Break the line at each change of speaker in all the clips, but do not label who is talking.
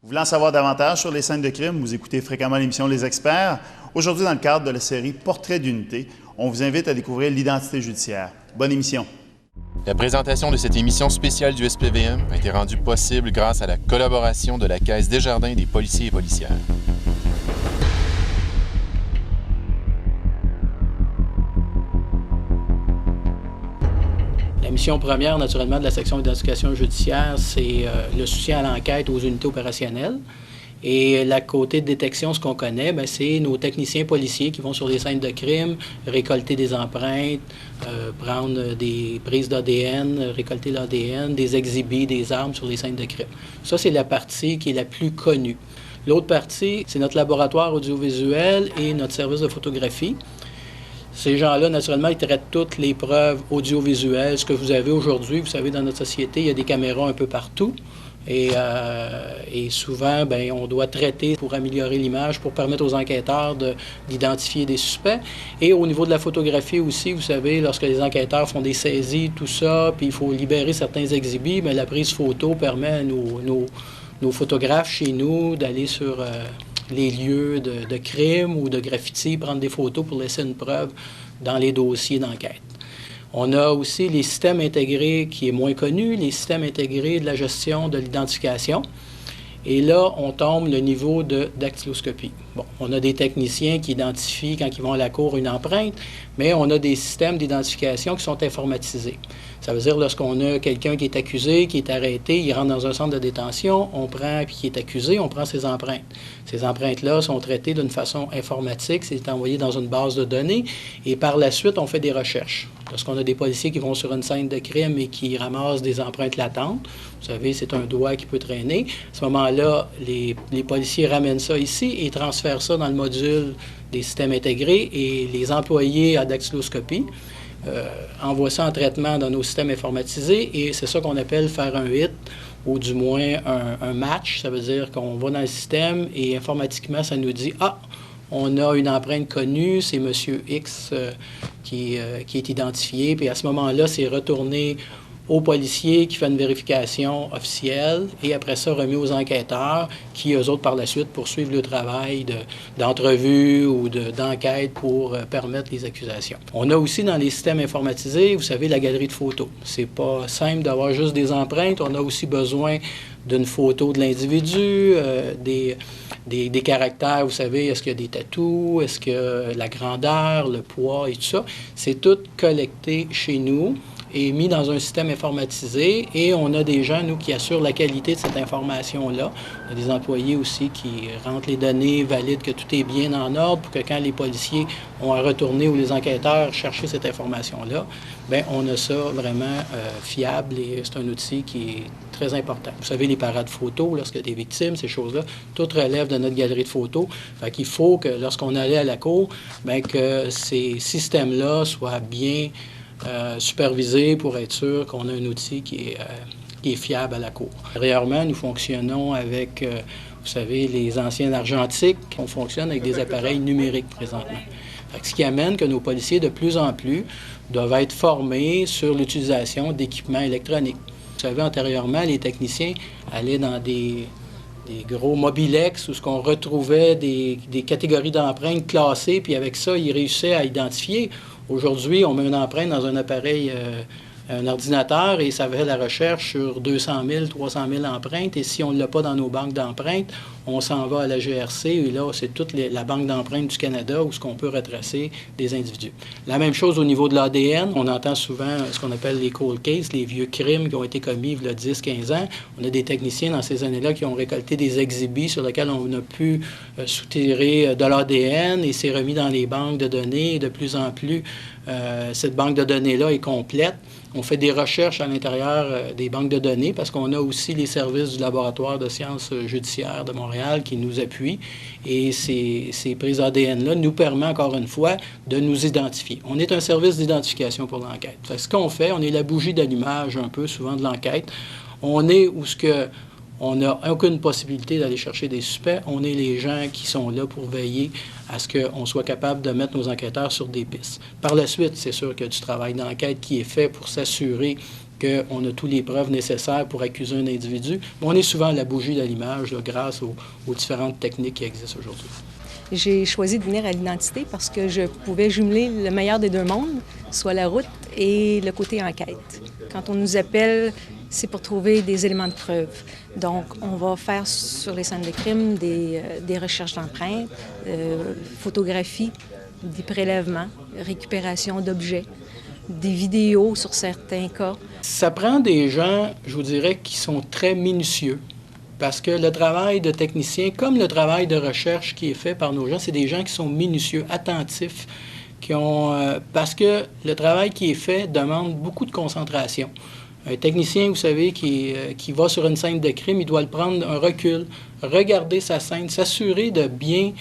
Vous voulez en savoir davantage sur les scènes de crime? Vous écoutez fréquemment l'émission Les Experts. Aujourd'hui, dans le cadre de la série Portrait d'unité, on vous invite à découvrir l'identité judiciaire. Bonne émission!
La présentation de cette émission spéciale du SPVM a été rendue possible grâce à la collaboration de la Caisse Desjardins des policiers et policières.
La mission première, naturellement, de la section d'identification judiciaire, c'est le soutien à l'enquête aux unités opérationnelles. Et la côté de détection, ce qu'on connaît, c'est nos techniciens policiers qui vont sur les scènes de crime, récolter des empreintes, prendre des prises d'ADN, récolter l'ADN, des exhibits, des armes sur les scènes de crime. Ça, c'est la partie qui est la plus connue. L'autre partie, c'est notre laboratoire audiovisuel et notre service de photographie. Ces gens-là, naturellement, ils traitent toutes les preuves audiovisuelles. Ce que vous avez aujourd'hui, vous savez, dans notre société, il y a des caméras un peu partout. Et souvent, on doit traiter pour améliorer l'image, pour permettre aux enquêteurs d'identifier des suspects. Et au niveau de la photographie aussi, vous savez, lorsque les enquêteurs font des saisies, tout ça, puis il faut libérer certains exhibits, la prise photo permet à nos photographes chez nous d'aller sur les lieux de crime ou de graffiti, prendre des photos pour laisser une preuve dans les dossiers d'enquête. On a aussi les systèmes intégrés qui est moins connu, les systèmes intégrés de la gestion de l'identification. Et là, on tombe le niveau de dactyloscopie. Bon, on a des techniciens qui identifient quand ils vont à la cour une empreinte, mais on a des systèmes d'identification qui sont informatisés. Ça veut dire lorsqu'on a quelqu'un qui est accusé, qui est arrêté, il rentre dans un centre de détention, on prend, puis qui est accusé, on prend ses empreintes. Ces empreintes-là sont traitées d'une façon informatique, c'est envoyé dans une base de données, et par la suite, on fait des recherches. Lorsqu'on a des policiers qui vont sur une scène de crime et qui ramassent des empreintes latentes, vous savez, c'est un doigt qui peut traîner. À ce moment-là, les policiers ramènent ça ici et transfèrent ça dans le module des systèmes intégrés et les employés à dactyloscopie envoient ça en traitement dans nos systèmes informatisés et c'est ça qu'on appelle faire un hit ou du moins un match. Ça veut dire qu'on va dans le système et informatiquement, ça nous dit « Ah, on a une empreinte connue, c'est M. X qui est identifié. » Puis à ce moment-là, c'est retourné au policier qui fait une vérification officielle et après ça remis aux enquêteurs qui, eux autres, par la suite, poursuivent le travail d'entrevue ou d'enquête pour permettre les accusations. On a aussi dans les systèmes informatisés, vous savez, la galerie de photos. C'est pas simple d'avoir juste des empreintes. On a aussi besoin d'une photo de l'individu, des caractères, vous savez, est-ce qu'il y a des tatous, est-ce que la grandeur, le poids et tout ça. C'est tout collecté chez nous est mis dans un système informatisé et on a des gens, nous, qui assurent la qualité de cette information-là. On a des employés aussi qui rentrent les données, valident que tout est bien en ordre pour que quand les policiers ont à retourner ou les enquêteurs chercher cette information-là, on a ça vraiment fiable et c'est un outil qui est très important. Vous savez, les parades photos, lorsqu'il y a des victimes, ces choses-là, tout relève de notre galerie de photos. Fait qu'il faut que lorsqu'on allait à la cour, que ces systèmes-là soient bien supervisé pour être sûr qu'on a un outil qui est fiable à la cour. Antérieurement, nous fonctionnons avec, vous savez, les anciens argentiques. On fonctionne avec des appareils numériques présentement. Ce qui amène que nos policiers, de plus en plus, doivent être formés sur l'utilisation d'équipements électroniques. Vous savez, antérieurement, les techniciens allaient dans des gros mobilex où on retrouvait des catégories d'empreintes classées, puis avec ça, ils réussissaient à identifier. Aujourd'hui, on met une empreinte dans un appareil, un ordinateur, et ça fait la recherche sur 200 000, 300 000 empreintes. Et si on ne l'a pas dans nos banques d'empreintes, on s'en va à la GRC, et là, c'est toute la banque d'empreintes du Canada où ce qu'on peut retracer des individus. La même chose au niveau de l'ADN. On entend souvent ce qu'on appelle les cold cases, les vieux crimes qui ont été commis il y a 10-15 ans. On a des techniciens dans ces années-là qui ont récolté des exhibits sur lesquels on a pu soutirer de l'ADN et c'est remis dans les banques de données. Et de plus en plus, cette banque de données-là est complète. On fait des recherches à l'intérieur des banques de données parce qu'on a aussi les services du laboratoire de sciences judiciaires de Montréal qui nous appuient et ces prises ADN-là nous permettent encore une fois de nous identifier. On est un service d'identification pour l'enquête. Ce qu'on fait, on est la bougie d'allumage un peu souvent de l'enquête. On est où on n'a aucune possibilité d'aller chercher des suspects. On est les gens qui sont là pour veiller à ce qu'on soit capable de mettre nos enquêteurs sur des pistes. Par la suite, c'est sûr qu'il y a du travail d'enquête qui est fait pour s'assurer qu'on a toutes les preuves nécessaires pour accuser un individu. Mais on est souvent à la bougie de l'image là, grâce aux différentes techniques qui existent aujourd'hui.
J'ai choisi de venir à l'identité parce que je pouvais jumeler le meilleur des deux mondes, soit la route et le côté enquête. Quand on nous appelle, c'est pour trouver des éléments de preuve. Donc, on va faire sur les scènes de crime des recherches d'empreintes, photographies, des prélèvements, récupération d'objets, des vidéos sur certains cas.
Ça prend des gens, je vous dirais, qui sont très minutieux. Parce que le travail de technicien, comme le travail de recherche qui est fait par nos gens, c'est des gens qui sont minutieux, attentifs, parce que le travail qui est fait demande beaucoup de concentration. Un technicien, vous savez, qui va sur une scène de crime, il doit le prendre un recul, regarder sa scène, s'assurer de bien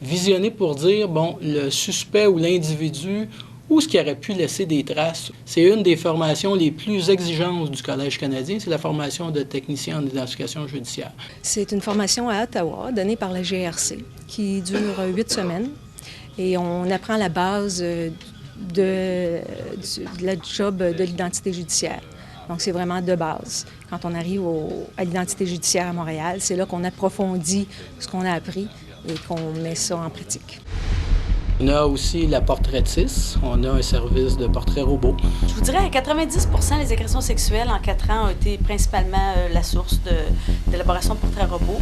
visionner pour dire, bon, le suspect ou l'individu, où est-ce qu'il aurait pu laisser des traces. C'est une des formations les plus exigeantes du Collège canadien, c'est la formation de technicien en identification judiciaire.
C'est une formation à Ottawa, donnée par la GRC, qui dure 8 semaines. Et on apprend la base de la job de l'identité judiciaire. Donc, c'est vraiment de base. Quand on arrive à l'identité judiciaire à Montréal, c'est là qu'on approfondit ce qu'on a appris et qu'on met ça en pratique.
On a aussi la portraitiste. On a un service de portrait robot.
Je vous dirais à 90% les agressions sexuelles en 4 ans ont été principalement la source d'élaboration de portrait robot.